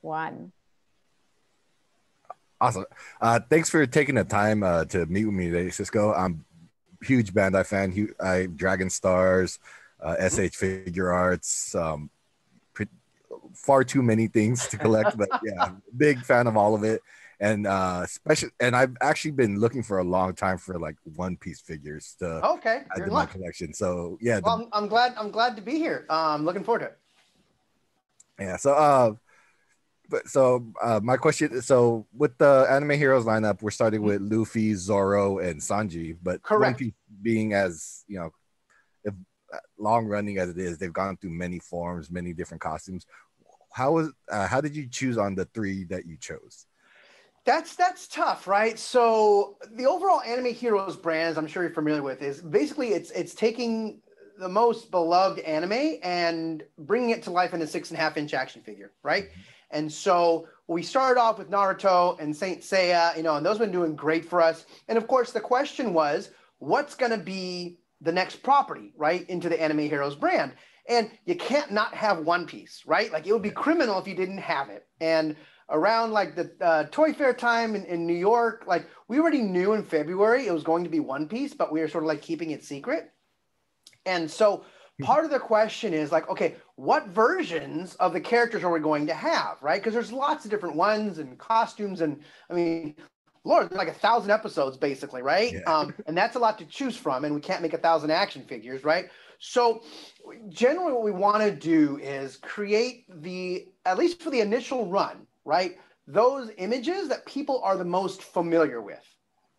one. Awesome. Thanks for taking the time to meet with me today, Cisco. I'm a huge Bandai fan. I Dragon Stars, SH Figure Arts, far too many things to collect, but yeah, big fan of all of it. And especially, and I've actually been looking for a long time for like One Piece figures to Okay, add you're to in my luck. collection. So yeah, Well, I'm glad to be here. Looking forward to it. yeah. My question, so with the anime heroes lineup, we're starting with Luffy, Zoro, and Sanji, but One Correct. Piece being as, if, long running as it is, they've gone through many forms, many different costumes. How did you choose on the three that you chose? That's tough, right? So the overall anime heroes brand, as I'm sure you're familiar with, is basically it's taking the most beloved anime and bringing it to life in a 6.5-inch action figure, right? And so we started off with Naruto and Saint Seiya, and those have been doing great for us. And of course, the question was, what's going to be the next property, right, into the anime heroes brand? And you can't not have One Piece, right? Like it would be criminal if you didn't have it. And around like the Toy Fair time in New York, like we already knew in February it was going to be One Piece, but we were sort of like keeping it secret. And so part of the question is like, okay, what versions of the characters are we going to have, right? Because there's lots of different ones and costumes, and I mean, Lord, like 1,000 episodes basically, right? Yeah. And that's a lot to choose from, and we can't make 1,000 action figures, right? So generally what we want to do is create at least for the initial run, right? Those images that people are the most familiar with,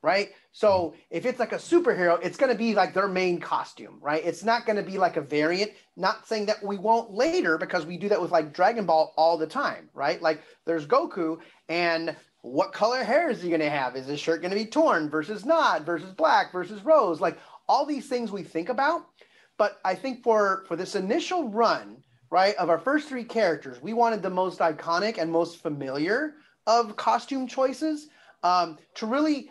right? So if it's like a superhero, it's going to be like their main costume, right? It's not going to be like a variant. Not saying that we won't later, because we do that with like Dragon Ball all the time, right? Like there's Goku, and what color hair is he going to have? Is his shirt going to be torn versus not, versus black versus rose? Like all these things we think about. But I think for this initial run, right, of our first three characters, we wanted the most iconic and most familiar of costume choices, to really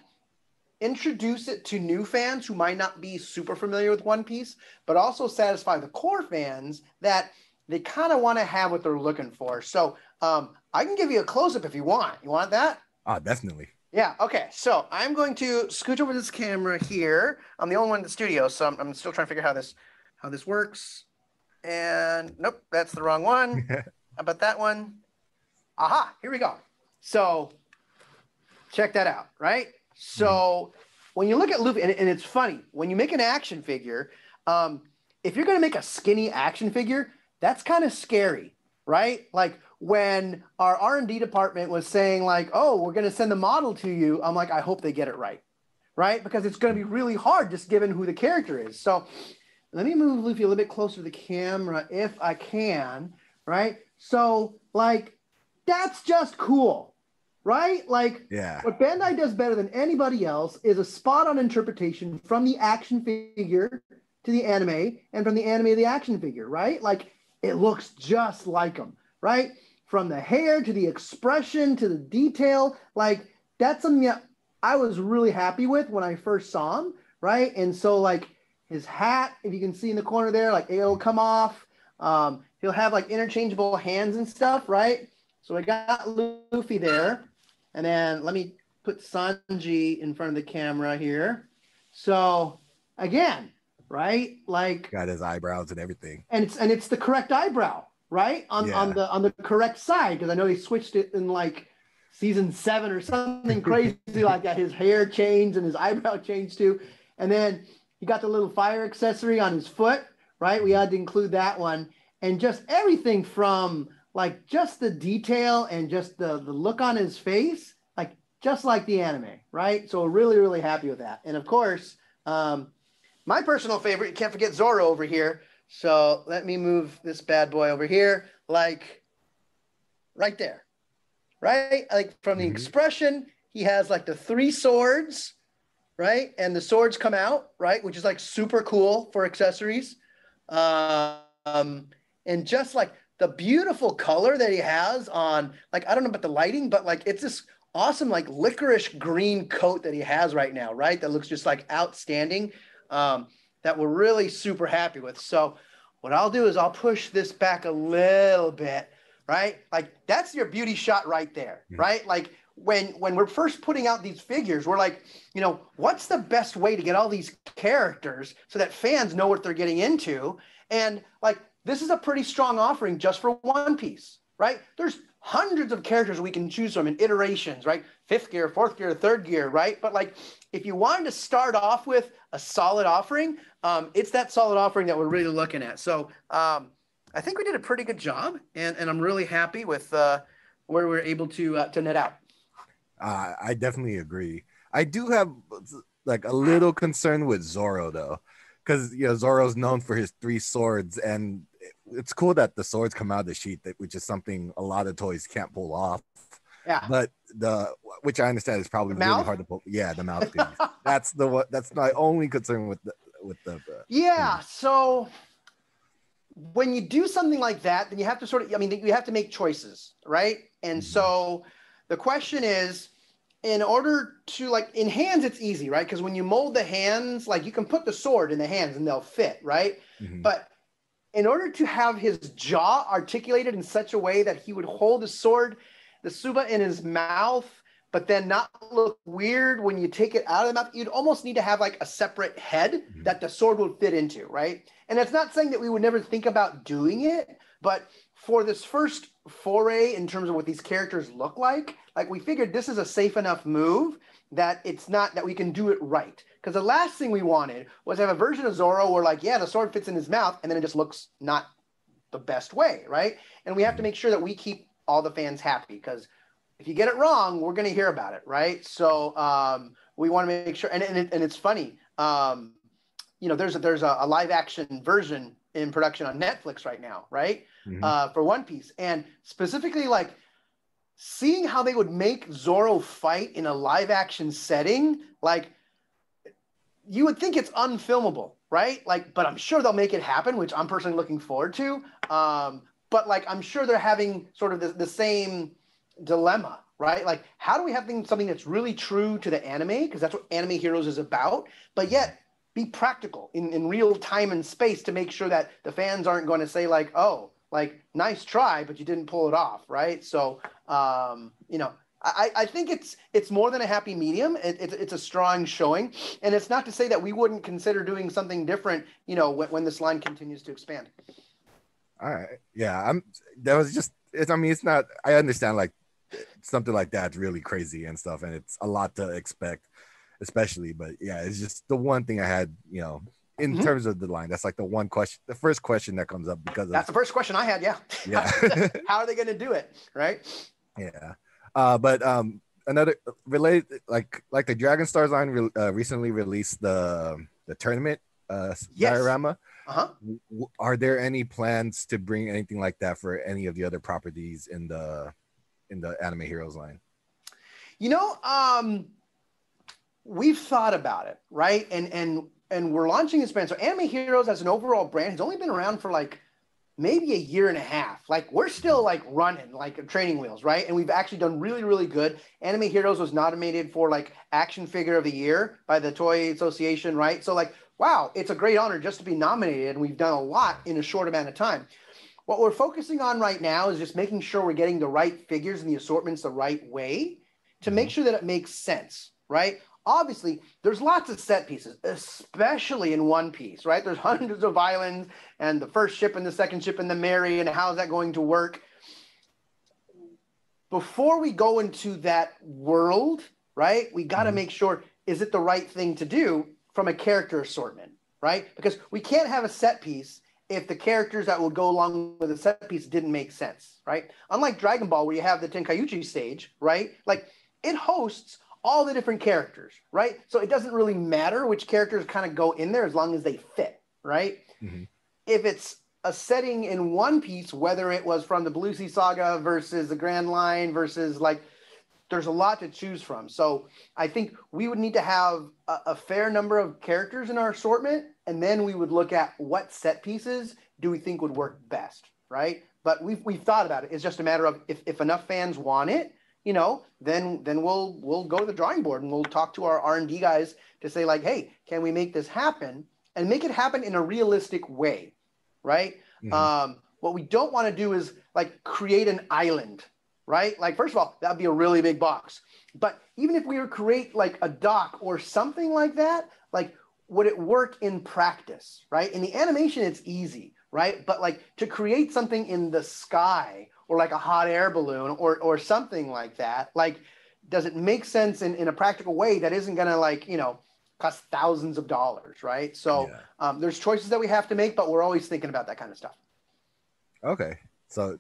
introduce it to new fans who might not be super familiar with One Piece, but also satisfy the core fans that they kind of want to have what they're looking for. So I can give you a close-up if you want. You want that? Definitely. Yeah, okay. So I'm going to scooch over this camera here. I'm the only one in the studio, so I'm still trying to figure out how this works. And nope, that's the wrong one. How about that one? Aha, here we go. So check that out, right? So when you look at Luffy, and it's funny, when you make an action figure, if you're going to make a skinny action figure, that's kind of scary, right? Like when our R&D department was saying like, oh, we're going to send the model to you, I'm like, I hope they get it right, right? Because it's going to be really hard just given who the character is. So let me move Luffy a little bit closer to the camera if I can, right? So like, that's just cool, right? Like, Yeah. what Bandai does better than anybody else is a spot-on interpretation from the action figure to the anime, and from the anime to the action figure, right? Like, it looks just like them, right? From the hair to the expression to the detail, like that's something that I was really happy with when I first saw him, right? And so like his hat, if you can see in the corner there, like it'll come off. He'll have like interchangeable hands and stuff, right? So I got Luffy there. And then let me put Sanji in front of the camera here. So again, right? Like, Got his eyebrows and everything. and it's the correct eyebrow, right? On the correct side, because I know they switched it in like season 7 or something crazy like that. His hair changed and his eyebrow changed too. And then he got the little fire accessory on his foot, right? We had to include that one. And just everything from like just the detail and just the look on his face, like just like the anime, right? So really, really happy with that. And of course, my personal favorite, you can't forget Zoro over here. So let me move this bad boy over here, like right there, right? Like from the expression, he has like the 3 swords, right? And the swords come out, right? Which is like super cool for accessories. And just like the beautiful color that he has on, like, I don't know about the lighting, but like it's this awesome like licorice green coat that he has right now, right? That looks just like outstanding, that we're really super happy with. So what I'll do is I'll push this back a little bit. right? Like that's your beauty shot right there, right? Like when we're first putting out these figures, we're like, you know, what's the best way to get all these characters so that fans know what they're getting into? And like, this is a pretty strong offering just for One Piece, right? There's hundreds of characters we can choose from in iterations, right? 5th gear, 4th gear, 3rd gear, right? But like, if you wanted to start off with a solid offering, it's that solid offering that we're really looking at. So I think we did a pretty good job, and I'm really happy with where we're able to net out. I definitely agree. I do have like a little concern with Zoro though, because you know Zoro's known for his 3 swords, and it's cool that the swords come out of the sheath, which is something a lot of toys can't pull off. Yeah. But which I understand is probably really hard to pull. Yeah, the mouthpiece. That's my only concern with the. Yeah. So when you do something like that, then you have to sort of, I mean, you have to make choices, right? And so the question is, in order to like in hands, it's easy, right? Because when you mold the hands, like you can put the sword in the hands and they'll fit, right? But in order to have his jaw articulated in such a way that he would hold the sword, the tsuba in his mouth, but then not look weird when you take it out of the mouth, you'd almost need to have like a separate head that the sword would fit into, right? And it's not saying that we would never think about doing it, but for this first foray in terms of what these characters look like we figured this is a safe enough move that it's not that we can do it right. Because the last thing we wanted was to have a version of Zoro where like, yeah, the sword fits in his mouth and then it just looks not the best way, right? And we have to make sure that we keep all the fans happy, because if you get it wrong, we're going to hear about it, right? So we want to make sure, and it's funny, you know, there's a live action version in production on Netflix right now, right? For One Piece, and specifically like seeing how they would make Zoro fight in a live action setting, like you would think it's unfilmable, right? Like, but I'm sure they'll make it happen, which I'm personally looking forward to. But like, I'm sure they're having sort of the same dilemma, right? Like, how do we have something that's really true to the anime? Because that's what Anime Heroes is about, but yet be practical in real time and space to make sure that the fans aren't going to say like, oh, like nice try, but you didn't pull it off, right? So, you know, I think it's more than a happy medium. It's a strong showing, and it's not to say that we wouldn't consider doing something different, you know, when this line continues to expand. All right, yeah, that was just. I mean, it's not. I understand like something like that's really crazy and stuff, and it's a lot to expect, especially. But yeah, it's just the one thing I had, you know, in terms of the line. That's like the one question, the first question that comes up because that's the first question I had. Yeah. Yeah. How are they going to do it? Right. Yeah. But another related, like the Dragon Stars line recently released the tournament diorama. Are there any plans to bring anything like that for any of the other properties in the Anime Heroes line? You know, we've thought about it, right? And we're launching this brand. So Anime Heroes as an overall brand has only been around for like maybe a year and a half. Like we're still like running like training wheels, right? And we've actually done really, really good. Anime Heroes was nominated for like Action Figure of the Year by the Toy Association, right? So like, wow, it's a great honor just to be nominated, and we've done a lot in a short amount of time. What we're focusing on right now is just making sure we're getting the right figures and the assortments the right way to make sure that it makes sense, right? Obviously, there's lots of set pieces, especially in One Piece, right? There's hundreds of islands and the first ship and the second ship and the Mary, and how's that going to work? Before we go into that world, right, we got to make sure, is it the right thing to do from a character assortment, right? Because we can't have a set piece if the characters that will go along with the set piece didn't make sense, right? Unlike Dragon Ball, where you have the Tenkaichi stage, right? Like it hosts all the different characters, right? So it doesn't really matter which characters kind of go in there as long as they fit, right? If it's a setting in One Piece, whether it was from the Blue Sea Saga versus the Grand Line versus like, there's a lot to choose from. So I think we would need to have a fair number of characters in our assortment, and then we would look at what set pieces do we think would work best, right? But we've thought about it. It's just a matter of if enough fans want it, you know, then we'll go to the drawing board and we'll talk to our R&D guys to say like, hey, can we make this happen and make it happen in a realistic way, right? what we don't want to do is like create an island, right? Like, first of all, that'd be a really big box. But even if we were to create like a dock or something like that, like, would it work in practice, right? In the animation, it's easy, right? But like to create something in the sky or like a hot air balloon or something like that, like, does it make sense in a practical way that isn't gonna like, you know, cost thousands of dollars, right? So there's choices that we have to make, but we're always thinking about that kind of stuff. Okay, so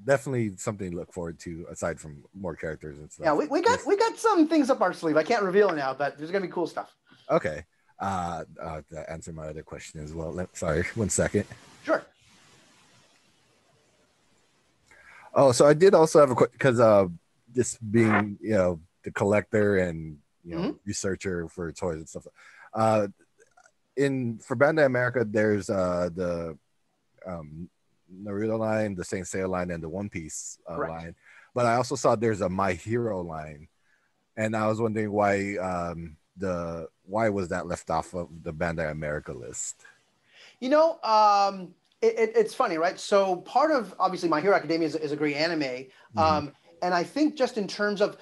definitely something to look forward to aside from more characters and stuff. Yeah, we got some things up our sleeve. I can't reveal it now, but there's gonna be cool stuff. Okay. To answer my other question as well. Sorry, 1 second. Sure. Oh, so I did also have a question because just being, you know, the collector and, you know, researcher for toys and stuff. For Bandai America, there's the Naruto line, the Saint Seiya line, and the One Piece line. But I also saw there's a My Hero line, and I was wondering why why was that left off of the Bandai America list? You know, it's funny, right? So part of obviously My Hero Academia is a great anime, and I think just in terms of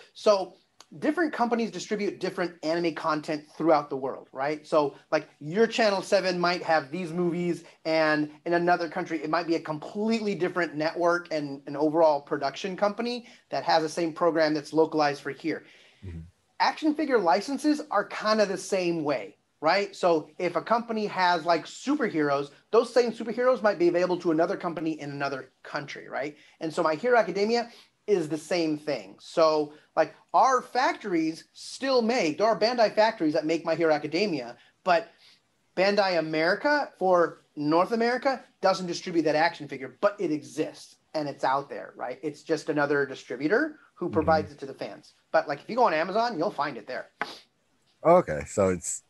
different companies distribute different anime content throughout the world, right? So like your Channel 7 might have these movies, and in another country it might be a completely different network and an overall production company that has the same program that's localized for here. Action figure licenses are kind of the same way, right? So if a company has like superheroes, those same superheroes might be available to another company in another country, right? And so My Hero Academia is the same thing. So like our factories still make, there are Bandai factories that make My Hero Academia, but Bandai America for North America doesn't distribute that action figure, but it exists and it's out there, right? It's just another distributor who provides it to the fans. But like if you go on Amazon, you'll find it there. Okay, so it's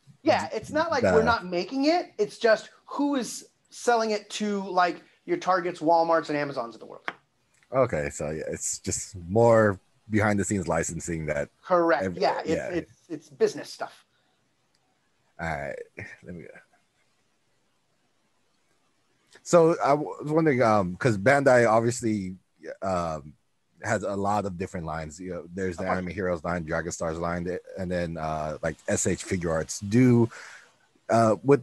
not like we're not making it. It's just who is selling it to like your Targets, Walmarts, and Amazons of the world. Okay, so yeah, it's just more behind the scenes licensing that. Correct. It's business stuff. All right, let me go. So I was wondering, because Bandai obviously has a lot of different lines. You know, there's the Anime Heroes line, Dragon Stars line, and then like SH Figure Arts. What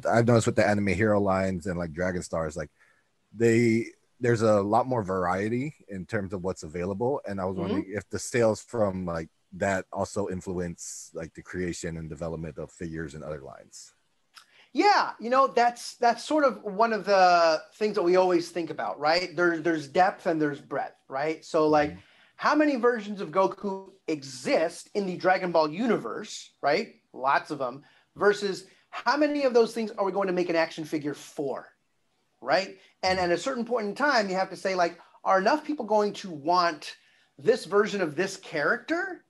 I've noticed with the Anime Hero lines and like Dragon Stars, like there's a lot more variety in terms of what's available. And I was wondering if the sales from like that also influence like the creation and development of figures and other lines. Yeah, you know, that's sort of one of the things that we always think about, right? There's depth and there's breadth, right? So like how many versions of Goku exist in the Dragon Ball universe, right? Lots of them, versus how many of those things are we going to make an action figure for, right? And at a certain point in time, you have to say like, are enough people going to want this version of this character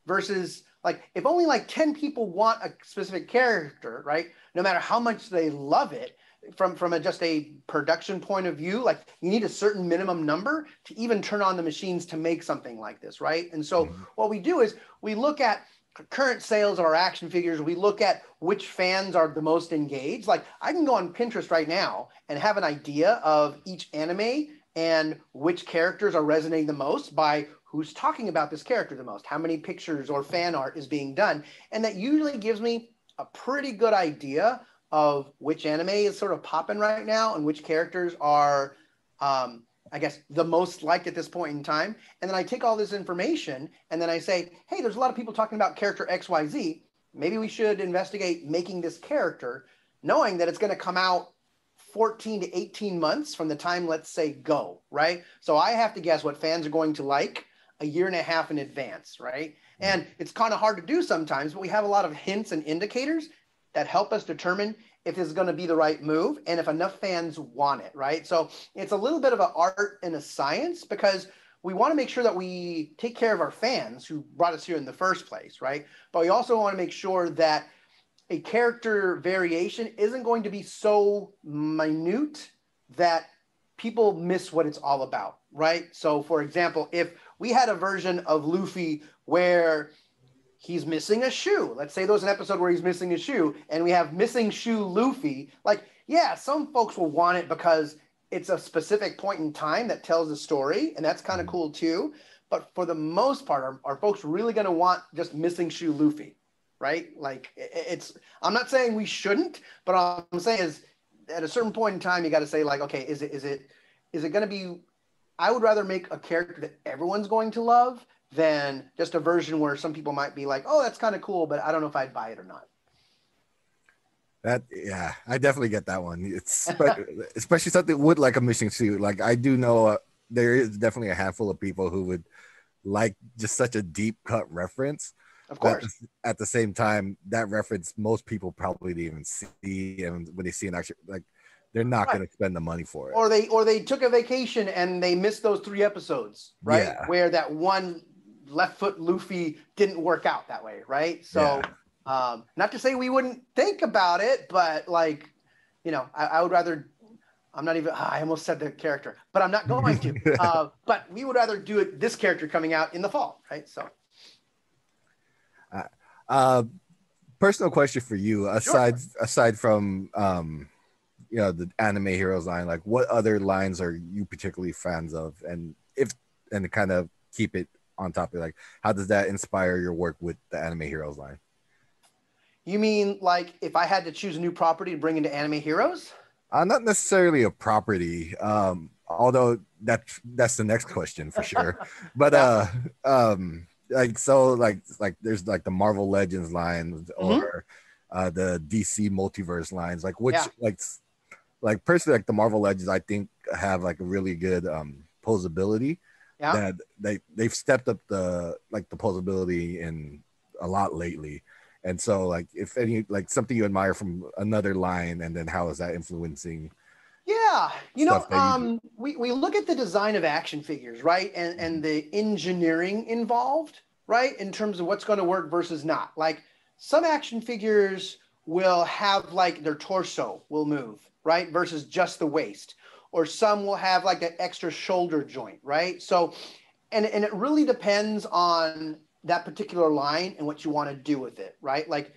versus like, if only like 10 people want a specific character, right? No matter how much they love it, from just a production point of view, like you need a certain minimum number to even turn on the machines to make something like this, right? And so what we do is we look at current sales of our action figures. We look at which fans are the most engaged. Like I can go on Pinterest right now and have an idea of each anime and which characters are resonating the most by who's talking about this character the most, how many pictures or fan art is being done. And that usually gives me a pretty good idea of which anime is sort of popping right now and which characters are, I guess, the most liked at this point in time. And then I take all this information and then I say, hey, there's a lot of people talking about character XYZ. Maybe we should investigate making this character, knowing that it's going to come out 14 to 18 months from the time, let's say, go, right? So I have to guess what fans are going to like a year and a half in advance, right? And it's kind of hard to do sometimes, but we have a lot of hints and indicators that help us determine if this is going to be the right move and if enough fans want it, right? So it's a little bit of an art and a science because we want to make sure that we take care of our fans who brought us here in the first place, right? But we also want to make sure that a character variation isn't going to be so minute that people miss what it's all about, right? So for example, if we had a version of Luffy where he's missing a shoe, let's say there's an episode where he's missing a shoe and we have missing shoe Luffy, like, yeah, some folks will want it because it's a specific point in time that tells a story, and that's kind of cool too. But for the most part, are folks really going to want just missing shoe Luffy, right? Like I'm not saying we shouldn't, but all I'm saying is at a certain point in time, you got to say like, okay, is it going to be, I would rather make a character that everyone's going to love than just a version where some people might be like, oh, that's kind of cool, but I don't know if I'd buy it or not. Yeah, I definitely get that one. It's especially something with like a missing suit. Like I do know there is definitely a handful of people who would like just such a deep cut reference. Of course. At the same time, that reference most people probably didn't even see, and when they see an actual, like, they're not going to spend the money for it. Or they took a vacation and they missed those 3 episodes, right? Yeah. Where that one left foot Luffy didn't work out that way, right? So. Yeah. Not to say we wouldn't think about it, but like, you know, I would rather, I'm not even, I almost said the character, but I'm not going to, but we would rather do it, this character coming out in the fall, right? So. Personal question for you, aside from, you know, the anime heroes line, like what other lines are you particularly fans of? And to kind of keep it on topic, like how does that inspire your work with the anime heroes line? You mean like if I had to choose a new property to bring into Anime Heroes? Not necessarily a property, although that's the next question for sure. But like there's like the Marvel Legends lines or the DC multiverse lines. Like which like personally, like the Marvel Legends, I think have like a really good posability. Yeah. That they've stepped up the posability in a lot lately. And so, like, if any, like something you admire from another line, and then how is that influencing? Yeah, you know, we look at the design of action figures, right, and the engineering involved, right, in terms of what's going to work versus not. Like some action figures will have like their torso will move, right, versus just the waist, or some will have like an extra shoulder joint, right. So, and it really depends on that particular line and what you want to do with it, right? Like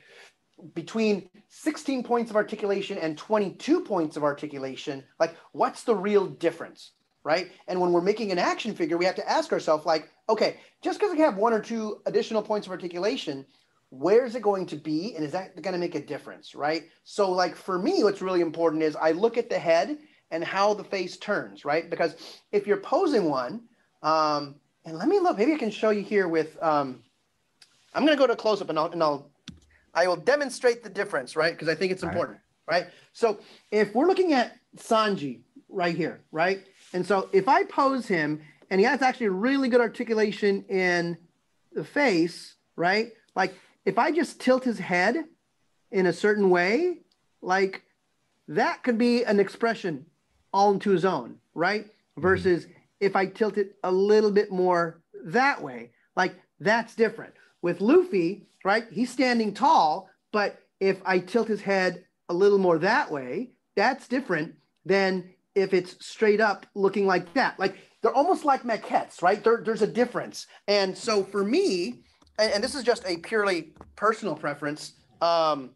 between 16 points of articulation and 22 points of articulation, like what's the real difference, right? And when we're making an action figure, we have to ask ourselves like, okay, just because I have 1 or 2 additional points of articulation, where is it going to be? And is that going to make a difference, right? So like for me, what's really important is I look at the head and how the face turns, right? Because if you're posing one, and let me look, maybe I can show you here with, I'm going to go to close up and I will demonstrate the difference, right? Because I think it's important, right? So if we're looking at Sanji right here, right? And so if I pose him and he has actually really good articulation in the face, right? Like if I just tilt his head in a certain way, like that could be an expression all into his own, right? Versus if I tilt it a little bit more that way, like that's different. With Luffy, right, he's standing tall, but if I tilt his head a little more that way, that's different than if it's straight up looking like that. Like they're almost like maquettes, right? There's a difference. And so for me, and this is just a purely personal preference, the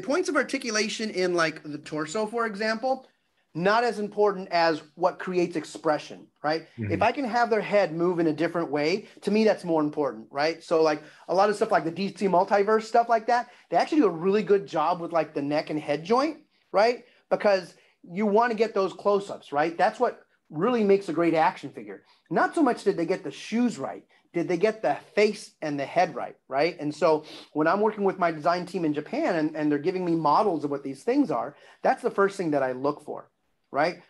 points of articulation in like the torso, for example, not as important as what creates expression, right? If I can have their head move in a different way, to me, that's more important, right? So like a lot of stuff like the DC multiverse, stuff like that, they actually do a really good job with like the neck and head joint, right? Because you want to get those close-ups, right? That's what really makes a great action figure. Not so much did they get the shoes right, did they get the face and the head right, right? And so when I'm working with my design team in Japan and they're giving me models of what these things are, that's the first thing that I look for. Right?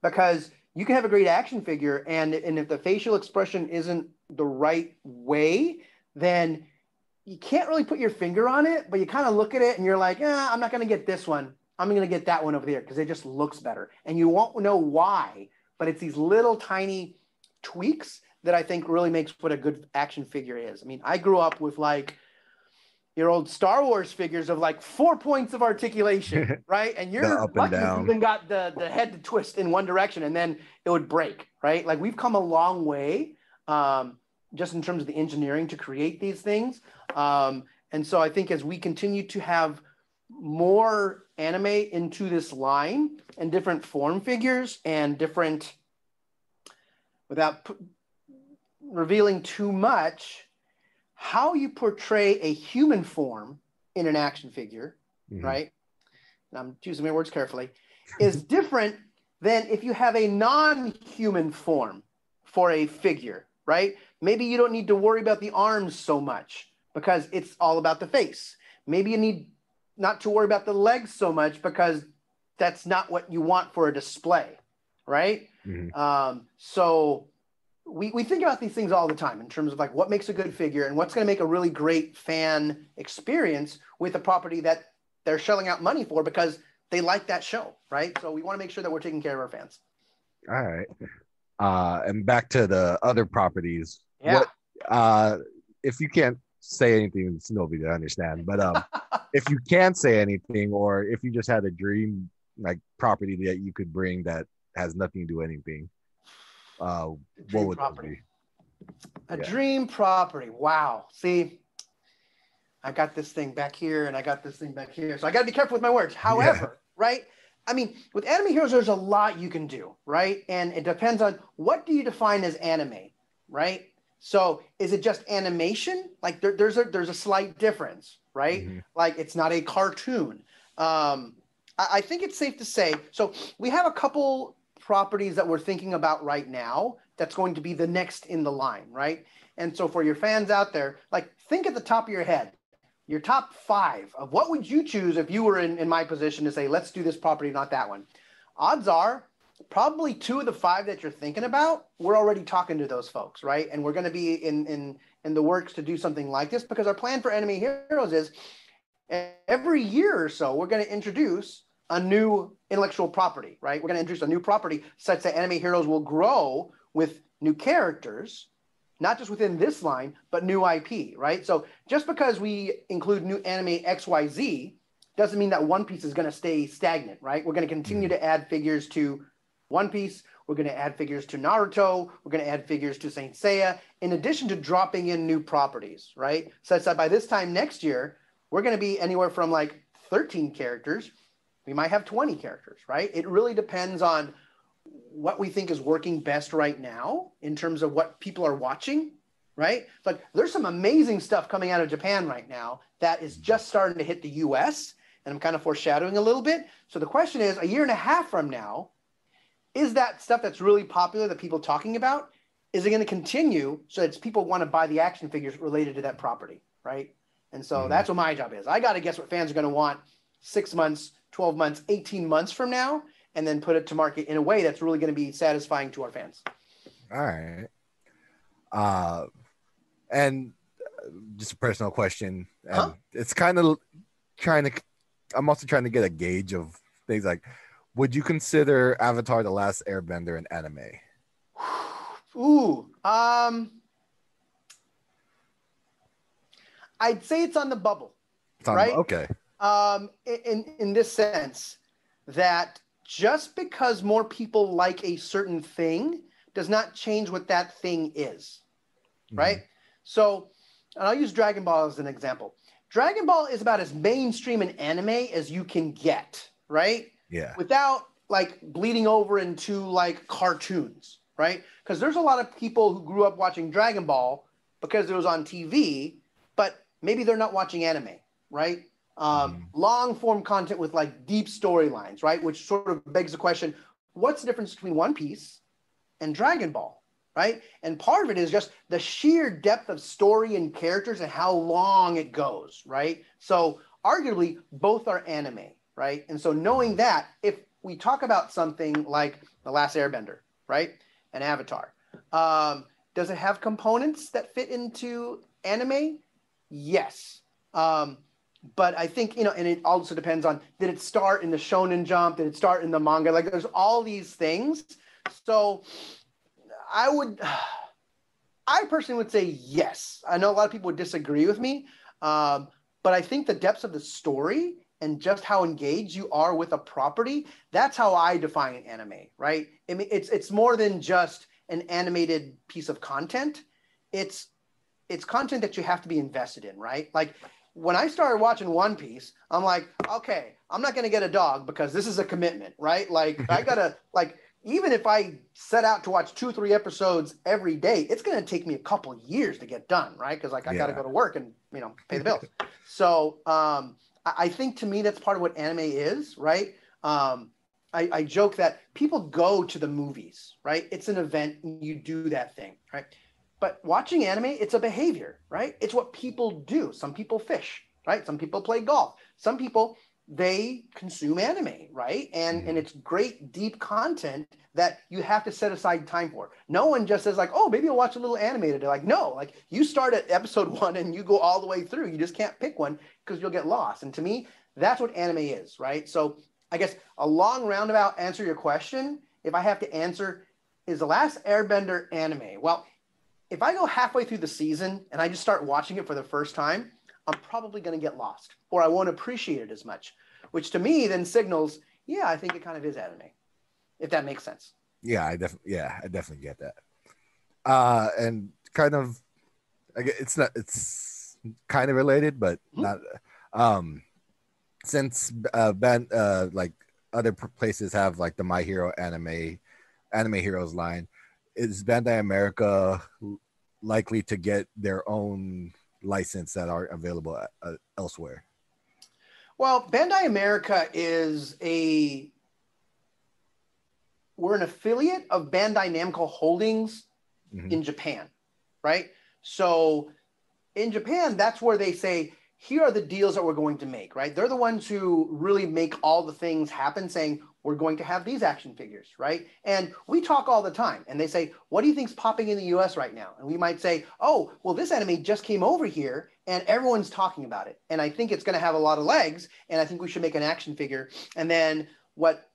Because you can have a great action figure and if the facial expression isn't the right way, then you can't really put your finger on it, but you kind of look at it and you're like, I'm not going to get this one. I'm going to get that one over there because it just looks better. And you won't know why, but it's these little tiny tweaks that I think really makes what a good action figure is. I mean, I grew up with like your old Star Wars figures of like 4 points of articulation, right? And you're lucky if you even got the head to twist in one direction and then it would break, right? Like we've come a long way just in terms of the engineering to create these things. And so I think as we continue to have more anime into this line and different form figures and different, without revealing too much, how you portray a human form in an action figure, right? And I'm choosing my words carefully, is different than if you have a non-human form for a figure, right? Maybe you don't need to worry about the arms so much because it's all about the face. Maybe you need not to worry about the legs so much because that's not what you want for a display, right? So we think about these things all the time in terms of like what makes a good figure and what's going to make a really great fan experience with a property that they're shelling out money for because they like that show, right? So we want to make sure that we're taking care of our fans. All right. And back to the other properties. Yeah. What, if you can't say anything, it's nobody to understand. But if you can't say anything, or if you just had a dream like property that you could bring that has nothing to do with anything, what would that be? A dream property. Wow. See, I got this thing back here and I got this thing back here. So I got to be careful with my words. However, right? I mean, with anime heroes, there's a lot you can do, right? And it depends on what do you define as anime, right? So is it just animation? Like there's a slight difference, right? Like it's not a cartoon. I think it's safe to say, so we have a couple properties that we're thinking about right now that's going to be the next in the line, right? And so for your fans out there, like think at the top of your head, your top 5 of what would you choose if you were in my position to say, let's do this property, not that one. Odds are probably 2 of the 5 that you're thinking about, we're already talking to those folks, right? And we're going to be in the works to do something like this because our plan for Anime Heroes is every year or so, we're going to introduce a new intellectual property, right? We're going to introduce a new property such that Anime Heroes will grow with new characters, not just within this line, but new IP, right? So just because we include new anime XYZ doesn't mean that One Piece is going to stay stagnant, right? We're going to continue to add figures to One Piece. We're going to add figures to Naruto. We're going to add figures to Saint Seiya, in addition to dropping in new properties, right? Such that by this time next year, we're going to be anywhere from like 13 characters. We might have 20 characters, right? It really depends on what we think is working best right now in terms of what people are watching, right? But there's some amazing stuff coming out of Japan right now that is just starting to hit the US, and I'm kind of foreshadowing a little bit. So the question is, a year and a half from now, is that stuff that's really popular that people are talking about, is it going to continue so that people want to buy the action figures related to that property, right? And so that's what my job is. I got to guess what fans are going to want 6 months, 12 months, 18 months from now, and then put it to market in a way that's really going to be satisfying to our fans. All right. And just a personal question. And it's kind of I'm also trying to get a gauge of things like, would you consider Avatar: The Last Airbender an anime? Ooh. I'd say it's on the bubble. Right? Okay. In this sense, that just because more people like a certain thing does not change what that thing is, right? So, and I'll use Dragon Ball as an example. Dragon Ball is about as mainstream an anime as you can get, right? Yeah. Without like bleeding over into like cartoons, right? Because there's a lot of people who grew up watching Dragon Ball because it was on TV, but maybe they're not watching anime, right? Long form content with like deep storylines, right? Which sort of begs the question, what's the difference between One Piece and Dragon Ball, right? And part of it is just the sheer depth of story and characters and how long it goes, right? So arguably both are anime, right? And so knowing that, if we talk about something like The Last Airbender, right? An Avatar, does it have components that fit into anime? Yes. But I think, and it also depends on, did it start in the Shonen Jump? Did it start in the manga? Like there's all these things. So I personally would say yes. I know a lot of people would disagree with me, but I think the depths of the story and just how engaged you are with a property, that's how I define an anime, right? I mean, it's more than just an animated piece of content. It's content that you have to be invested in, right? Like, when I started watching One Piece, I'm like, okay, I'm not going to get a dog because this is a commitment, right? Like I got to like, even if I set out to watch 2-3 episodes every day, it's going to take me a couple years to get done, right? Because like I got to go to work and, you know, pay the bills. So I think to me, that's part of what anime is, right? I joke that people go to the movies, right? It's an event, and you do that thing, right? But watching anime, it's a behavior, right? It's what people do. Some people fish, right? Some people play golf. Some people, they consume anime, right? And it's great, deep content that you have to set aside time for. No one just says like, oh, maybe I'll watch a little anime today. Like, no, like you start at episode 1 and you go all the way through. You just can't pick one because you'll get lost. And to me, that's what anime is, right? So I guess a long roundabout answer your question, if I have to answer, is the last Airbender anime? Well, if I go halfway through the season and I just start watching it for the first time, I'm probably going to get lost or I won't appreciate it as much, which to me then signals, yeah, I think it kind of is anime, if that makes sense. Yeah, I definitely get that. And kind of, it's kind of related, but not. Since like other places have like the My Hero anime heroes line, is Bandai America likely to get their own license that are available elsewhere? Well, Bandai America we're an affiliate of Bandai Namco Holdings in Japan, right? So in Japan, that's where they say, here are the deals that we're going to make, right? They're the ones who really make all the things happen, saying, we're going to have these action figures, right? And we talk all the time, and they say, what do you think's popping in the US right now? And we might say, oh, well, this anime just came over here, and everyone's talking about it. And I think it's going to have a lot of legs, and I think we should make an action figure. And then what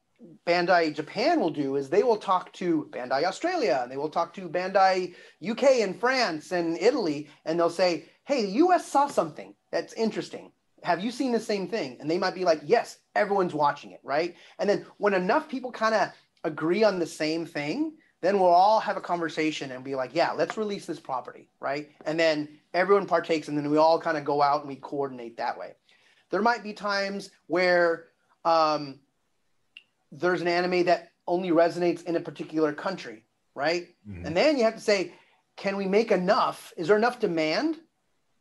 Bandai Japan will do is they will talk to Bandai Australia, and they will talk to Bandai UK and France and Italy, and they'll say, hey, the US saw something that's interesting. Have you seen the same thing? And they might be like, yes, everyone's watching it, right? And then when enough people kind of agree on the same thing, then we'll all have a conversation and be like, yeah, let's release this property, right? And then everyone partakes, and then we all kind of go out and we coordinate that way. There might be times where there's an anime that only resonates in a particular country, right? And then you have to say, can we make enough? Is there enough demand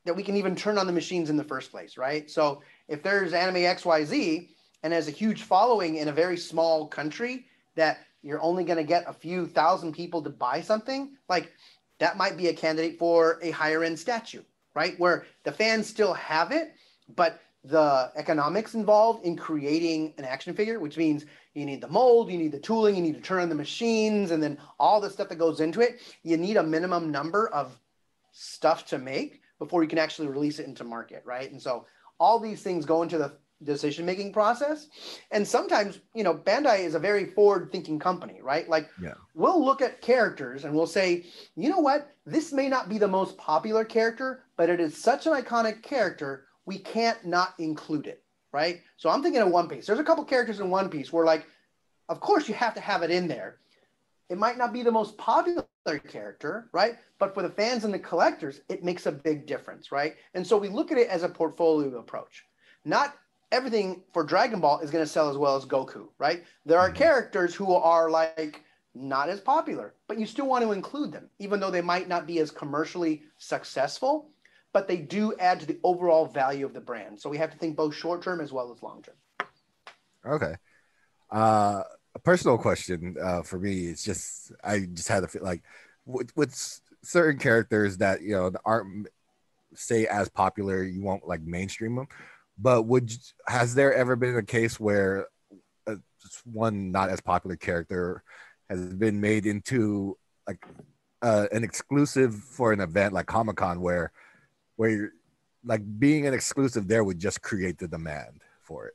that we can even turn on the machines in the first place, right? So if there's anime XYZ and has a huge following in a very small country that you're only going to get a few thousand people to buy something, like that might be a candidate for a higher end statue, right? Where the fans still have it, but the economics involved in creating an action figure, which means you need the mold, you need the tooling, you need to turn on the machines, and then all the stuff that goes into it. You need a minimum number of stuff to make before you can actually release it into market, right? And so all these things go into the decision-making process. And sometimes, you know, Bandai is a very forward-thinking company, right? Like, we'll look at characters and we'll say, you know what? This may not be the most popular character, but it is such an iconic character, we can't not include it, right? So I'm thinking of One Piece. There's a couple characters in One Piece where, like, of course you have to have it in there. It might not be the most popular character, right? But for the fans and the collectors, it makes a big difference, right? And so we look at it as a portfolio approach. Not everything for Dragon Ball is going to sell as well as Goku, right? There are characters who are like not as popular, but you still want to include them, even though they might not be as commercially successful, but they do add to the overall value of the brand. So we have to think both short-term as well as long-term. Okay. A personal question for me is just, I just had to feel like with certain characters that, you know, aren't say as popular, you won't like mainstream them, but has there ever been a case where one not as popular character has been made into like an exclusive for an event like Comic-Con where you're, like being an exclusive there would just create the demand for it?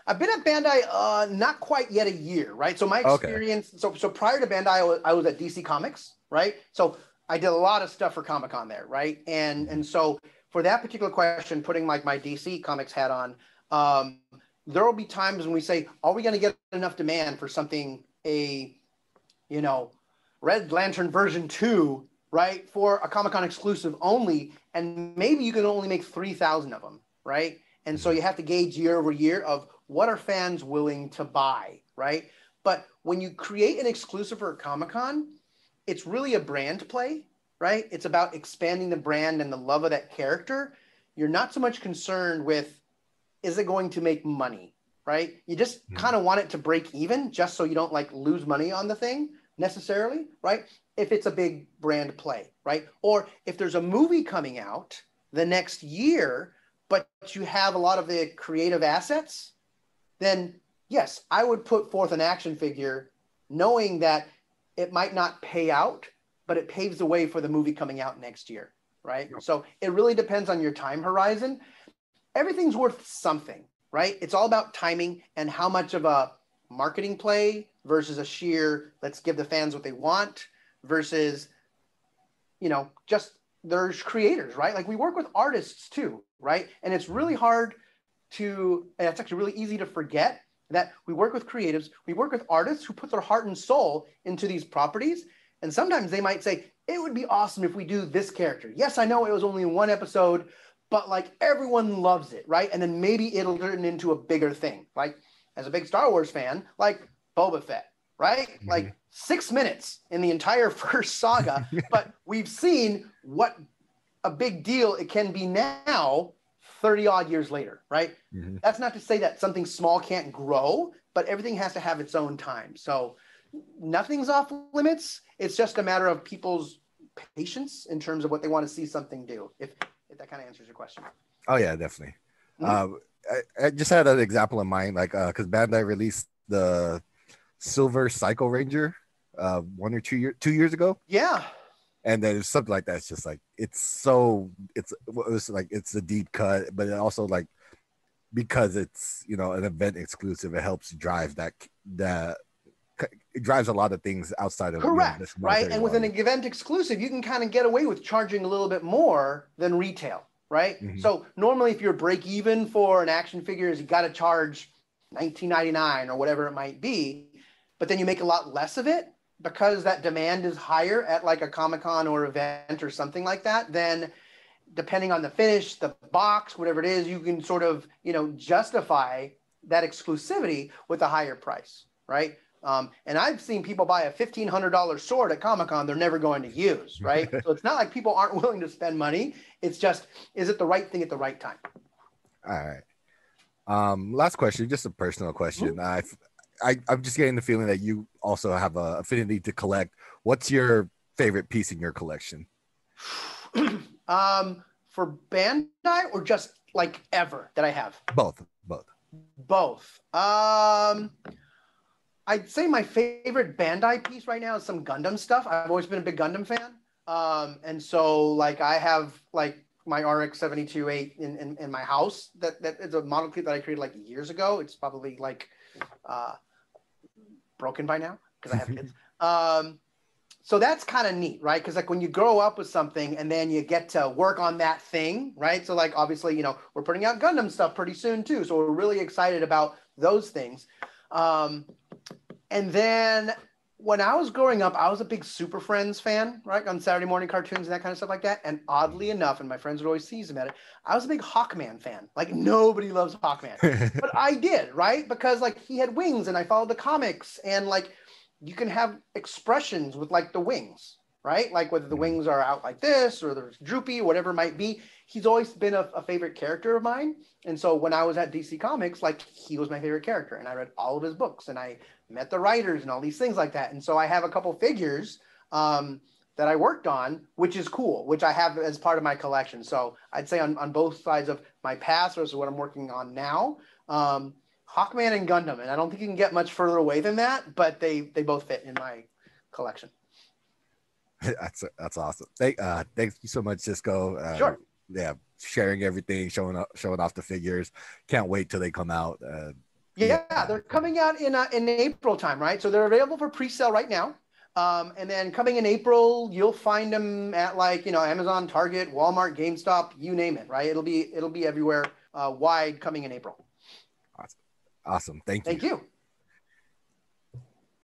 I've been at Bandai not quite yet a year, right? So my experience, so prior to Bandai, I was at DC Comics, right? So I did a lot of stuff for Comic-Con there, right? And so for that particular question, putting like my DC Comics hat on, there will be times when we say, are we going to get enough demand for something, you know, Red Lantern version 2 right, for a Comic-Con exclusive only, and maybe you can only make 3,000 of them, right? And so you have to gauge year over year of what are fans willing to buy, right? But when you create an exclusive for a Comic-Con, it's really a brand play, right? It's about expanding the brand and the love of that character. You're not so much concerned with, is it going to make money, right? You just kind of want it to break even just so you don't like lose money on the thing necessarily, right? If it's a big brand play, right? Or if there's a movie coming out the next year, but you have a lot of the creative assets, then yes, I would put forth an action figure knowing that it might not pay out, but it paves the way for the movie coming out next year, right? Yep. So it really depends on your time horizon. Everything's worth something, right? It's all about timing and how much of a marketing play versus a sheer, let's give the fans what they want versus, you know, just there's creators, right? Like we work with artists too, right? And it's really hard to, it's actually really easy to forget that we work with creatives, we work with artists who put their heart and soul into these properties. And sometimes they might say, it would be awesome if we do this character. Yes, I know it was only one episode, but like everyone loves it, right? And then maybe it'll turn into a bigger thing. Like as a big Star Wars fan, like Boba Fett, right? Like 6 minutes in the entire first saga, but we've seen what a big deal it can be now 30 odd years later, right? That's not to say that something small can't grow, but everything has to have its own time. So nothing's off limits. It's just a matter of people's patience in terms of what they want to see something do. If that kind of answers your question. Oh yeah, definitely. I just had an example in mind, like because Bandai released the Silver Psycho Ranger 1 or 2 years ago. Yeah. And then something like that. It's just like it's like it's a deep cut, but it also like because it's, you know, an event exclusive, it helps drive that it drives a lot of things outside of correct, you know, right? And with an event exclusive, you can kind of get away with charging a little bit more than retail, right? So normally, if you're break even for an action figures, you got to charge $19.99 or whatever it might be, but then you make a lot less of it because that demand is higher at like a Comic-Con or event or something like that. Then depending on the finish, the box, whatever it is, you can sort of, you know, justify that exclusivity with a higher price, right? And I've seen people buy a $1,500 sword at Comic-Con they're never going to use, right? So it's not like people aren't willing to spend money. It's just, is it the right thing at the right time? All right. Last question, just a personal question. I'm just getting the feeling that you also have a affinity to collect. What's your favorite piece in your collection? For Bandai or just like ever that I have? Both. I'd say my favorite Bandai piece right now is some Gundam stuff. I've always been a big Gundam fan. And so like I have like my RX-72-8 in my house that is a model kit that I created like years ago. It's probably like broken by now because I have kids. So that's kind of neat, right? Because like when you grow up with something and then you get to work on that thing, right? So like obviously, you know, we're putting out Gundam stuff pretty soon too. So we're really excited about those things. And then when I was growing up, I was a big Super Friends fan, right? On Saturday morning cartoons and that kind of stuff like that. And oddly enough, and my friends would always tease me at it, I was a big Hawkman fan. Like nobody loves Hawkman, but I did, right? Because like he had wings and I followed the comics and like you can have expressions with like the wings, right? Like whether the wings are out like this or they're droopy, whatever it might be. He's always been a favorite character of mine. And so when I was at DC Comics, like he was my favorite character and I read all of his books and I met the writers and all these things like that. And so I have a couple figures that I worked on, which is cool, which I have as part of my collection. So I'd say on both sides of my past versus what I'm working on now, Hawkman and Gundam. And I don't think you can get much further away than that, but they both fit in my collection. That's awesome. Thank you so much, Cisco. Sure. Yeah, sharing everything, showing off the figures. Can't wait till they come out. Yeah, they're coming out in April time, right? So they're available for pre-sale right now. And then coming in April, you'll find them at like, you know, Amazon, Target, Walmart, GameStop, you name it, right? It'll be everywhere wide coming in April. Awesome. Thank you. Thank you.